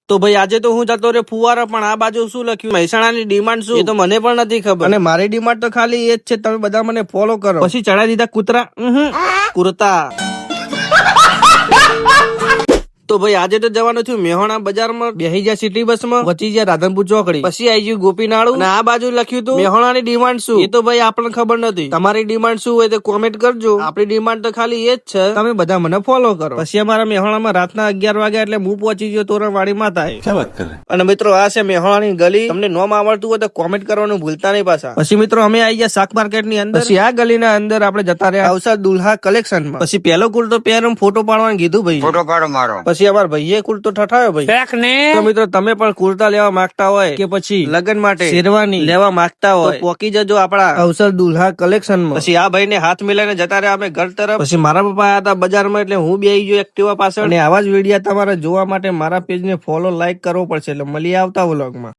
તો ભાઈ આજે તો હું જતો રે ફુવારો, પણ આ બાજુ શું લખ્યું મહેસાણાની ડિમાન્ડ શું, એ તો મને પણ નથી ખબર. અને મારી ડિમાન્ડ તો ખાલી એ જ છે, તમે બધા મને ફોલો કરો. પછી ચડાવી દીધા કૂતરા કુર્તા. તો ભાઈ આજે તો જવાનું છું મેહોણા બજારમાં, બેહી ગયા સિટી બસ માં, વચી ગયા રાધનપુર ચોકડી, પછી આવી ગયું ગોપીનાળુ, અને આ બાજુ લખ્યું હતું મેહોણાની ડિમાન્ડ શું. એ તો ભાઈ આપણને ખબર નથી. તમારી ડિમાન્ડ શું હોય તો કોમેન્ટ કરજો. આપણી ડિમાન્ડ તો ખાલી એ જ છે, તમે બધા મને ફોલો કરો. પછી અમારા મેહોણામાં રાતના 11 વાગ્યા એટલે હું પહોંચી ગયો તોરણવાડી માતા. અને મિત્રો આ છે મેહોણાની ગલી. તમને નોમ આવડતું હોય તો કોમેન્ટ કરવાનું ભૂલતા નહીં પાછા. પછી મિત્રો અમે આવી ગયા શાક માર્કેટ ની અંદર. પછી આ ગલીના અંદર આપણે જતા રહ્યા અવસર દુલ્હા કલેક્શન માં. પછી પહેલો કુર્તો પહેરમ ફોટો પાડવાનું કીધું ભાઈ, ફોટો પાડો મારો. પછી અમારા ભાઈએ કુર્તો ઠઠાયો ભાઈ. તો મિત્રો તમે પણ કુર્તા લેવા માંગતા હોય કે પછી લગ્ન માટે શેરવાની લેવા માંગતા હોય તો પોકી જજો આપડા અવસર દુલ્હા કલેક્શન માં. પછી આ ભાઈ ને હાથ મિલાઈને જતા રહ્યા અમે ઘર તરફ. પછી મારા પપ્પા આયા હતા બજારમાં એટલે હું બેહી ગયો એક્ટિવા પાછળ. અને આવા જ વિડીયો તમારે જોવા માટે મારા પેજ ને ફોલો લાઈક કરવો પડશે. એટલે મળીએ આવતા વ્લોગમાં.